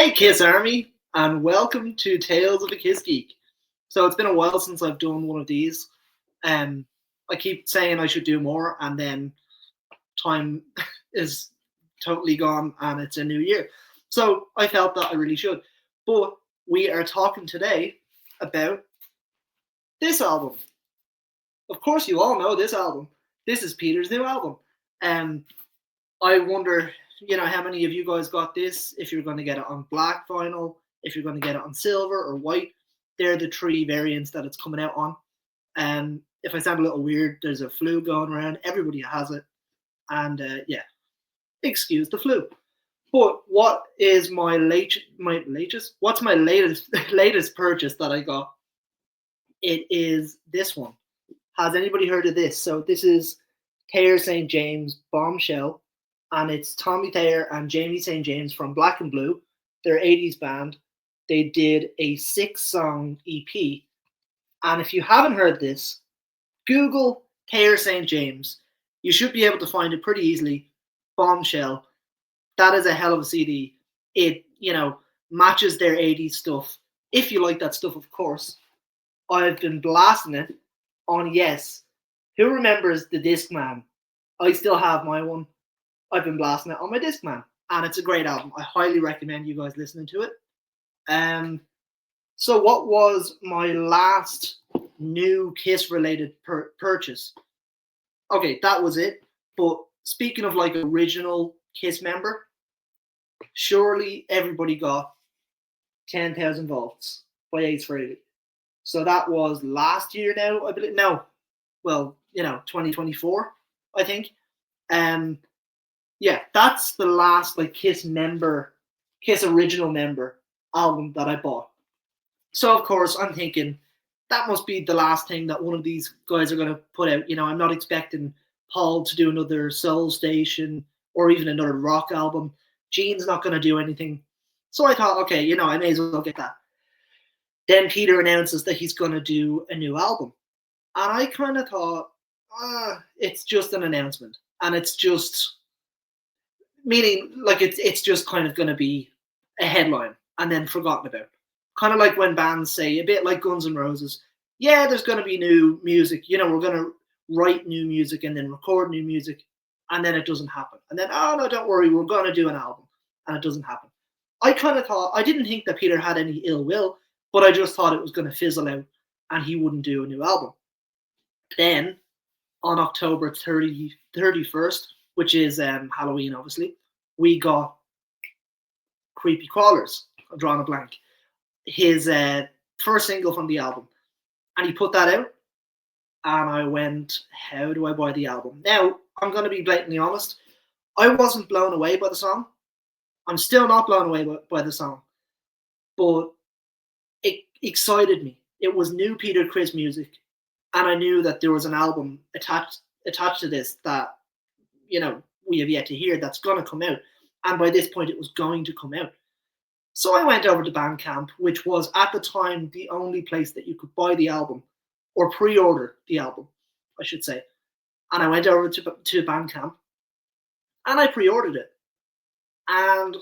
Hey Kiss Army, and welcome to Tales of a Kiss Geek. So it's been a while since I've done one of these. I keep saying I should do more, and then time is totally gone, and it's a new year. So I felt that I really should. But we are talking today about this album. Of course, you all know this album. This is Peter's new album. Um, I wonder, how many of you guys got this? If you're going to get it on black vinyl, if you're going to get it on silver or white, they're the three variants that it's coming out on. If I sound a little weird, there's a flu going around. Everybody has it, and excuse the flu. But what is my latest? What's my latest purchase that I got? It is this one. Has anybody heard of this? So this is Thayer St. James Bombshell, and it's Tommy Thayer and Jamie St. James from Black and Blue. They're 80s band. They did a 6-song EP. And if you haven't heard this, Google Thayer St. James. You should be able to find it pretty easily. Bombshell. That is a hell of a CD. It, matches their 80s stuff. If you like that stuff, of course. I've been blasting it on Yes. Who remembers the Discman? I still have my one. I've been blasting it on my Discman, and it's a great album. I highly recommend you guys listening to it. So what was my last new Kiss-related purchase? Okay, that was it. But speaking of like original Kiss member, surely everybody got 10,000 Volts by Ace Frehley. So that was last year now, I believe. No, well, 2024, I think. Yeah, that's the last Kiss original member album that I bought. So of course I'm thinking that must be the last thing that one of these guys are going to put out. I'm not expecting Paul to do another Soul Station or even another rock album. Gene's not going to do anything. So I thought, okay, I may as well get that. Then Peter announces that he's going to do a new album. And I kind of thought, it's just an announcement. And it's just, meaning it's just kind of going to be a headline and then forgotten about. Kind of like when bands say, a bit like Guns N' Roses, yeah, there's going to be new music. We're going to write new music and then record new music. And then it doesn't happen. And then, oh, no, don't worry, we're going to do an album. And it doesn't happen. I kind of thought, I didn't think that Peter had any ill will, but I just thought it was going to fizzle out and he wouldn't do a new album. Then, on October 31st, which is Halloween, obviously, we got Creepy Crawlers. I'm drawing a blank. His first single from the album. And he put that out. And I went, how do I buy the album? Now, I'm going to be blatantly honest. I wasn't blown away by the song. I'm still not blown away by the song. But it excited me. It was new Peter Criss music. And I knew that there was an album attached to this that, we have yet to hear that's going to come out. And by this point, it was going to come out. So I went over to Bandcamp, which was at the time the only place that you could buy the album or pre-order the album, I should say. And I went over to Bandcamp and I pre-ordered it. And,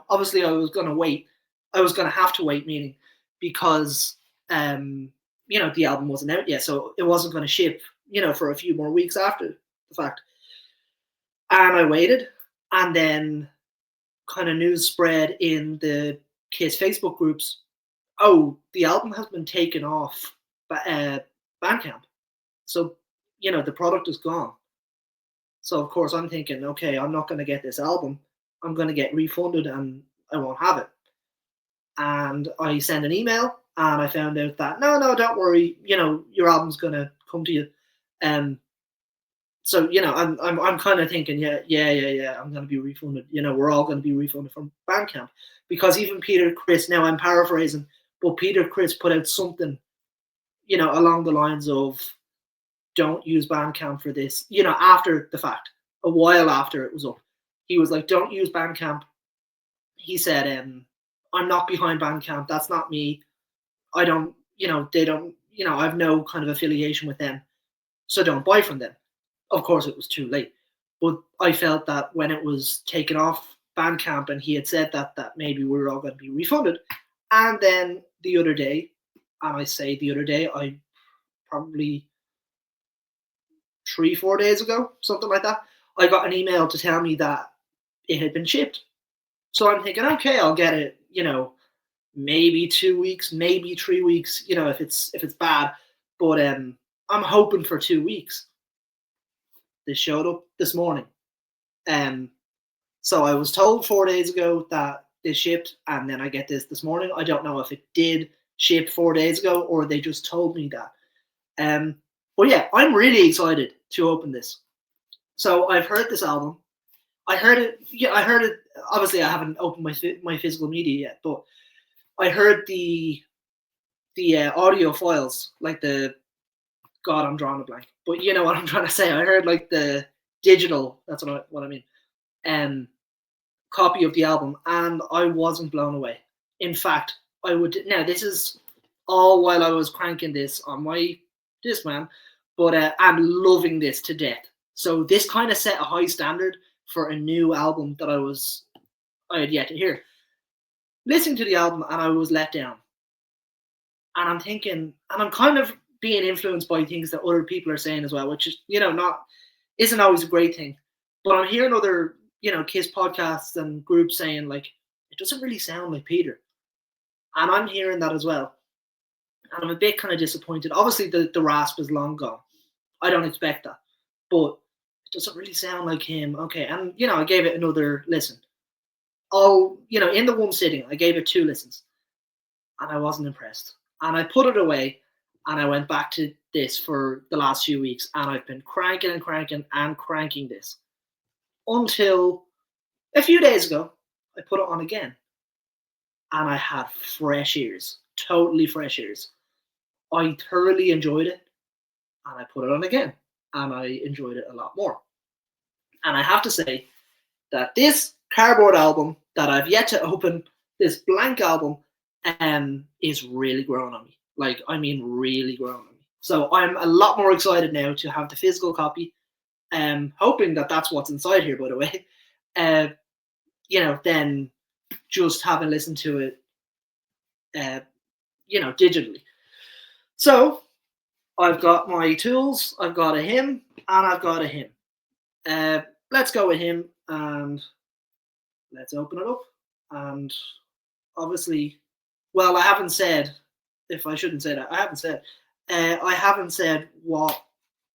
obviously I was going to wait. I was going to have to wait, meaning because, the album wasn't out yet. So it wasn't going to ship, for a few more weeks after the fact. And I waited. And then kind of news spread in the Kiss Facebook groups. Oh, the album has been taken off Bandcamp. So, the product is gone. So, of course, I'm thinking, okay, I'm not going to get this album. I'm going to get refunded and I won't have it. And I sent an email and I found out that, no, don't worry. Your album's going to come to you. So, I'm kind of thinking, yeah, I'm going to be refunded. We're all going to be refunded from Bandcamp. Because even Peter Criss, now I'm paraphrasing, but Peter Criss put out something, along the lines of, don't use Bandcamp for this, after the fact, a while after it was up. He was like, don't use Bandcamp. He said, I'm not behind Bandcamp. That's not me. I don't, they don't, I have no kind of affiliation with them. So don't buy from them. Of course, it was too late. But I felt that when it was taken off Bandcamp, and he had said that maybe we were all going to be refunded. And then the other day, and I say the other day, I probably 3-4 days ago, something like that, I got an email to tell me that it had been shipped. So I'm thinking, okay, I'll get it, maybe 2 weeks, maybe 3 weeks, if it's bad. But I'm hoping for 2 weeks. This showed up this morning. So I was told 4 days ago that this shipped, and then I get this morning. I don't know if it did ship 4 days ago or they just told me that. But yeah, I'm really excited to open this. So I've heard this album. I heard it. Yeah, I heard it. Obviously, I haven't opened my physical media yet, but I heard the audio files, like the God, I'm drawing a blank. But you know what I'm trying to say. I heard like the digital. That's what I mean. Copy of the album, and I wasn't blown away. In fact, I would. Now this is all while I was cranking this on my Discman, but I'm loving this to death. So this kind of set a high standard for a new album that I had yet to hear. Listening to the album, and I was let down. And I'm thinking, and I'm kind of being influenced by things that other people are saying as well, which is, isn't always a great thing. But I'm hearing other, Kiss podcasts and groups saying, like, it doesn't really sound like Peter. And I'm hearing that as well. And I'm a bit kind of disappointed. Obviously, the rasp is long gone. I don't expect that. But it doesn't really sound like him. Okay, and, I gave it another listen. In the one sitting, I gave it 2 listens. And I wasn't impressed. And I put it away, and I went back to this for the last few weeks. And I've been cranking and cranking and cranking this. Until a few days ago, I put it on again. And I had fresh ears. Totally fresh ears. I thoroughly enjoyed it. And I put it on again. And I enjoyed it a lot more. And I have to say that this cardboard album that I've yet to open, this blank album, is really growing on me. Like, I mean, really growing on me. So I'm a lot more excited now to have the physical copy. Hoping that that's what's inside here, by the way. Then just having listened to it, digitally. So I've got my tools, I've got a hymn, and I've got a hymn. Let's go with him, and let's open it up. And obviously, well, I haven't said, if I shouldn't say that, I haven't said what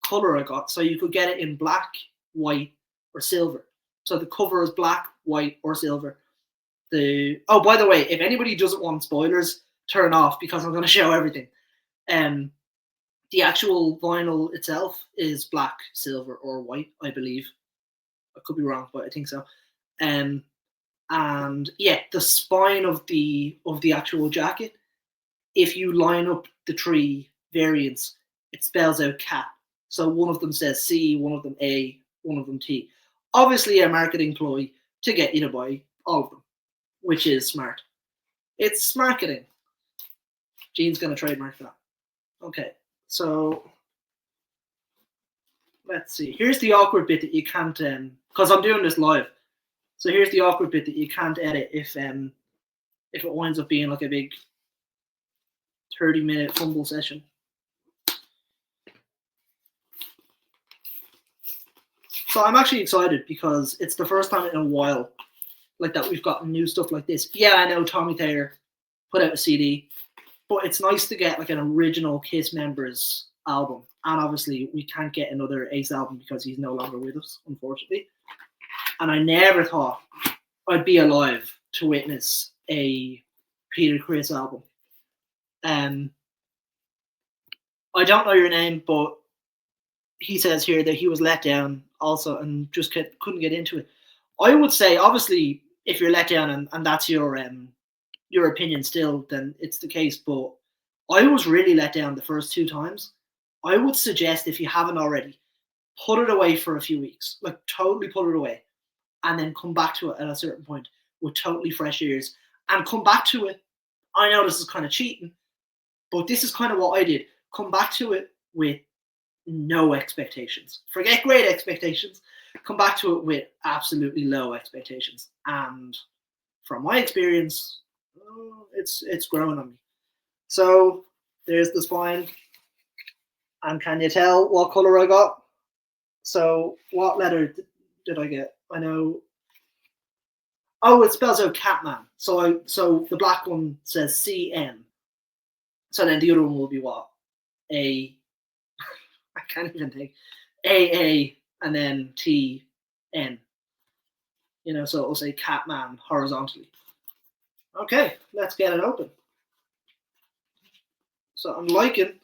color I got. So you could get it in black, white, or silver. So the cover is black, white, or silver. By the way, if anybody doesn't want spoilers, turn off, because I'm going to show everything. The actual vinyl itself is black, silver, or white, I believe. I could be wrong, but I think so. And yeah, the spine of the actual jacket, if you line up the 3 variants, it spells out cat. So one of them says C, one of them A, one of them T. Obviously a marketing ploy to get you to buy all of them, which is smart. It's marketing. Gene's going to trademark that. Okay, so let's see. Here's the awkward bit that you can't, because I'm doing this live. So here's the awkward bit that you can't edit if it winds up being like a big 30-minute fumble session. So I'm actually excited because it's the first time in a while like that we've gotten new stuff like this. Yeah, I know Tommy Thayer put out a CD, but it's nice to get like an original Kiss members album. And obviously we can't get another Ace album because he's no longer with us, unfortunately. And I never thought I'd be alive to witness a Peter Criss album. I don't know your name, but he says here that he was let down also and just couldn't get into it. I would say, obviously, if you're let down and that's your opinion still, then it's the case. But I was really let down the first 2 times. I would suggest, if you haven't already, put it away for a few weeks. Like, totally put it away. And then come back to it at a certain point with totally fresh ears. And come back to it. I know this is kind of cheating, but this is kind of what I did. Come back to it with no expectations. Forget great expectations. come back to it with absolutely low expectations. And from my experience, it's growing on me. So there's the spine. And can you tell what color I got? So what letter did I get? I know. Oh, it spells out Catman. So the black one says CN. So then the other one will be what? A. I can't even think. AA and then TN. So it'll say Catman horizontally. Okay, let's get it open. So I'm liking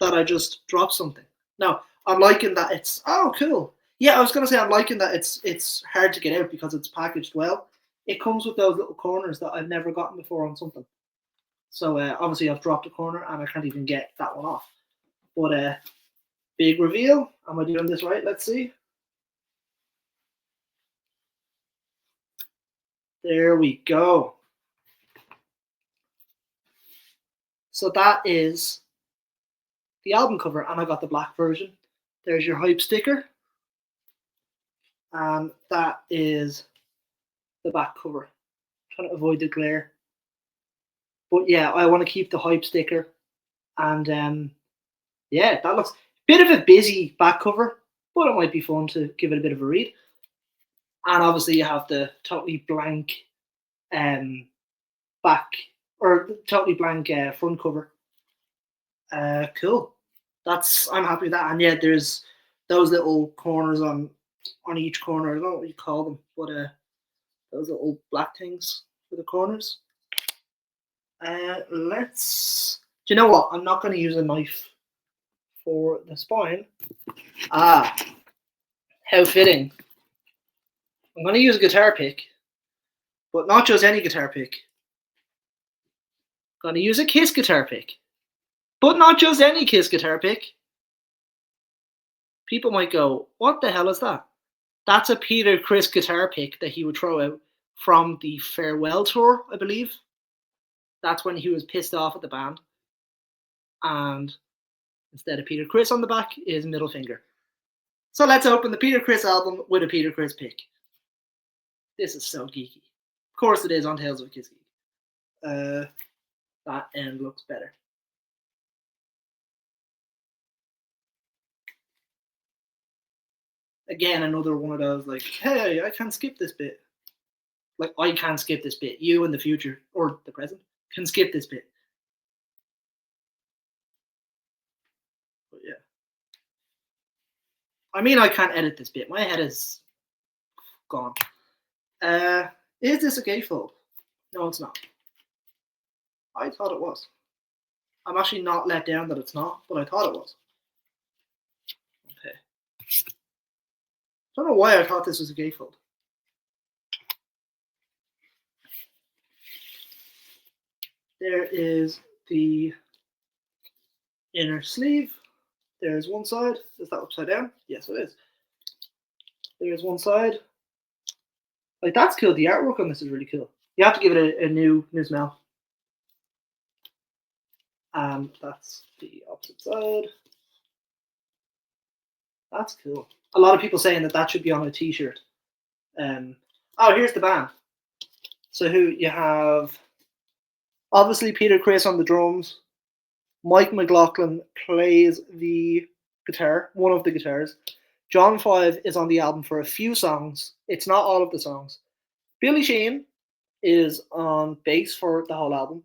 that I just dropped something. No, I'm liking that it's cool. Yeah, I was gonna say I'm liking that it's hard to get out because it's packaged well. It comes with those little corners that I've never gotten before on something. So obviously I've dropped a corner and I can't even get that one off. But big reveal. Am I doing this right? Let's see. There we go. So that is the album cover, and I got the black version. There's your hype sticker. And that is the back cover. I'm trying to avoid the glare. But yeah, I want to keep the hype sticker. And yeah, that looks a bit of a busy back cover, but it might be fun to give it a bit of a read. And obviously you have the totally blank back, or totally blank front cover. Cool. I'm happy with that. And yeah, there's those little corners on each corner. I don't know what you call them, but those little black things for the corners. Do you know what? I'm not going to use a knife for the spine. How fitting. I'm going to use a guitar pick, but not just any guitar pick. I'm going to use a Kiss guitar pick, but not just any Kiss guitar pick. People might go, what the hell is that? That's a Peter Criss guitar pick that he would throw out from the farewell tour, I believe. That's when he was pissed off at the band. And instead of Peter Criss on the back is middle finger. So let's open the Peter Criss album with a Peter Criss pick. This is so geeky. Of course it is on Tales of a Kiss Geek. That end looks better. Again, another one of those like, hey, I can't skip this bit. Like, I can't skip this bit. You in the future, or the present, can skip this bit. But yeah. I mean, I can't edit this bit. My head is gone. Is this a gatefold? No, it's not. I thought it was. I'm actually not let down that it's not, but I thought it was. Okay. I don't know why I thought this was a gatefold. There is the inner sleeve. There's one side. Is that upside down? Yes, it is. There's one side. Like, that's cool. The artwork on this is really cool. You have to give it a new smell. And that's the opposite side. That's cool. A lot of people saying that should be on a t-shirt. Here's the band. So who you have, obviously Peter Criss on the drums. Mike McLaughlin plays the guitar, one of the guitars. John Five is on the album for a few songs. It's not all of the songs. Billy Sheehan is on bass for the whole album.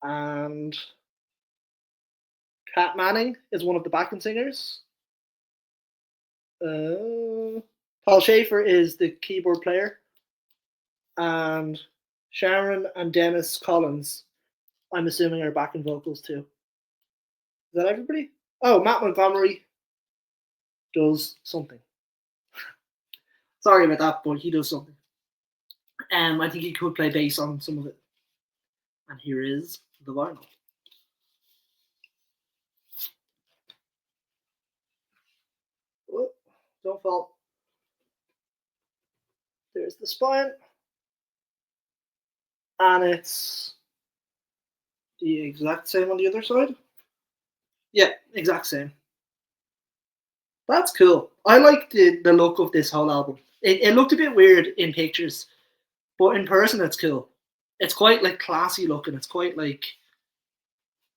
And Kat Manning is one of the backing singers. Paul Schaefer is the keyboard player. And Sharon and Dennis Collins, I'm assuming, are backing vocals too. Is that everybody? Oh, Matt Montgomery does something. Sorry about that, but he does something. I think he could play bass on some of it. And here is the vinyl. Oh, don't fall. There's the spine. And it's the exact same on the other side. Yeah, exact same. That's cool. I like the look of this whole album. It looked a bit weird in pictures, but in person it's cool. It's quite like classy looking. It's quite like,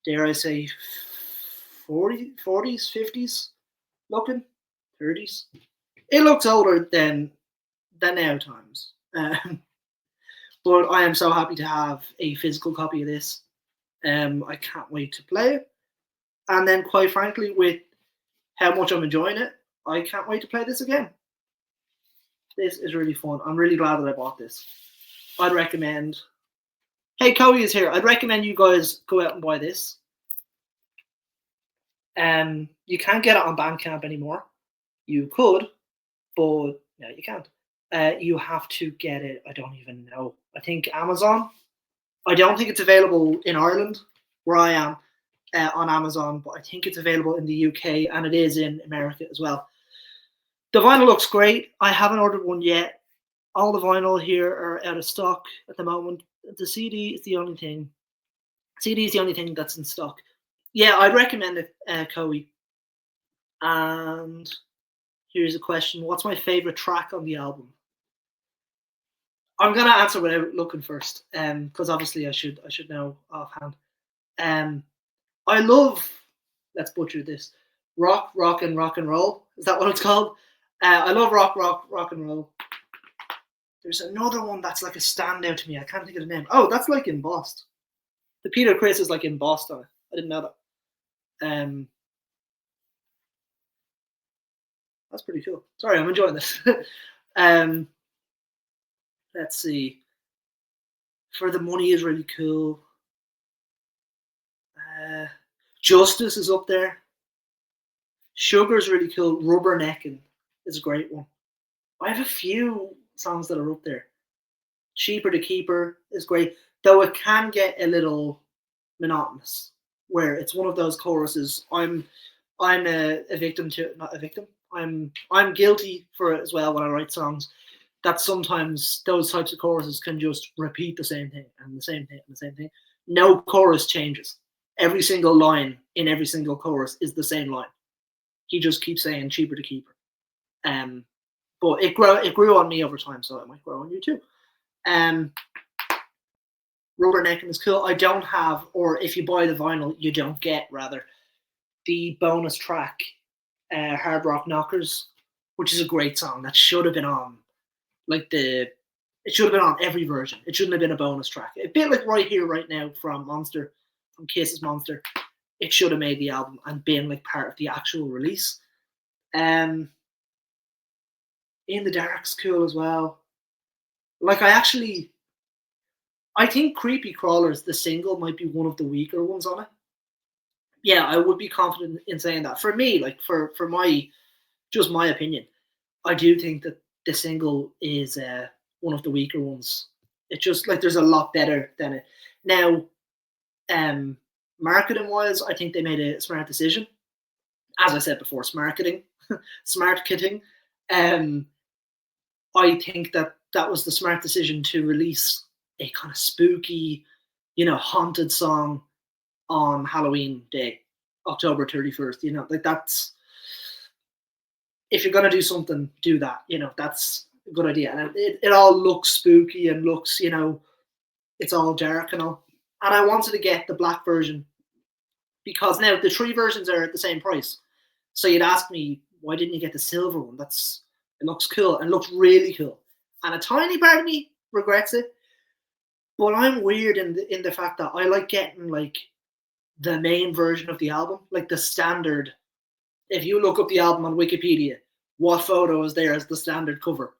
dare I say, 40s, 50s looking, 30s. It looks older than now times. But I am so happy to have a physical copy of this. I can't wait to play it. And then, quite frankly, with how much I'm enjoying it, I can't wait to play this again. This is really fun. I'm really glad that I bought this. I'd recommend. Hey, Cody is here. I'd recommend you guys go out and buy this. You can't get it on Bandcamp anymore. You could, but no, you can't. You have to get it. I don't even know. I think Amazon. I don't think it's available in Ireland, where I am, on Amazon, but I think it's available in the UK and it is in America as well. The vinyl looks great. I haven't ordered one yet. All the vinyl here are out of stock at the moment. The CD is the only thing. CD is the only thing that's in stock. Yeah, I'd recommend it, Coey. And here's a question: what's my favorite track on the album? I'm gonna answer without looking first, because obviously I should know offhand. I love. Let's butcher this. Rock and roll. Is that what it's called? I love rock and roll. There's another one that's like a standout to me. I can't think of the name. Oh, that's like embossed. The Peter Criss is like embossed on it. I didn't know that. That's pretty cool. Sorry, I'm enjoying this. Let's see. For the Money is really cool. Justice is up there. Sugar's really cool. Rubbernecking is a great one. I have a few songs that are up there. Cheaper to Keeper is great, though it can get a little monotonous, where it's one of those choruses. I'm a victim to it, not a victim. I'm guilty for it as well when I write songs. That sometimes those types of choruses can just repeat the same thing and the same thing and the same thing. No chorus changes. Every single line in every single chorus is the same line. He just keeps saying cheaper to keeper. But it grew on me over time, so it might grow on you too. Rubbernecking is cool. I don't have, or if you buy the vinyl, you don't get rather the bonus track, Hard Rock Knockers, which is a great song that should have been on, it should have been on every version. It shouldn't have been a bonus track. A bit like Right Here, Right Now from Monster, from Kiss's Monster. It should have made the album and been like part of the actual release. In the Dark's cool as well. Like I think Creepy Crawlers, the single, might be one of the weaker ones on it. Yeah, I would be confident in saying that. For me, like for my opinion, I do think that the single is one of the weaker ones. It just like there's a lot better than it. Now, marketing wise, I think they made a smart decision. As I said before, smart kitting. I think that was the smart decision to release a kind of spooky, haunted song on Halloween Day, October 31st. Like that's, if you're gonna do something, do that. That's a good idea. And it all looks spooky and looks, it's all dark and all. And I wanted to get the black version because now the 3 versions are at the same price. So you'd ask me, why didn't you get the silver one? It looks cool and looks really cool. And a tiny part of me regrets it. But I'm weird in the fact that I like getting like the main version of the album, like the standard. If you look up the album on Wikipedia, what photo is there as the standard cover?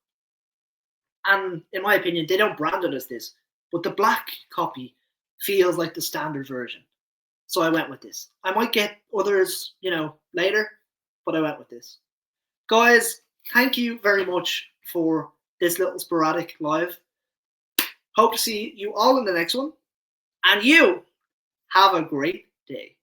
And in my opinion, they don't brand it as this, but the black copy feels like the standard version. So I went with this. I might get others, later, but I went with this. Guys, thank you very much for this little sporadic live. Hope to see you all in the next one. And you have a great day.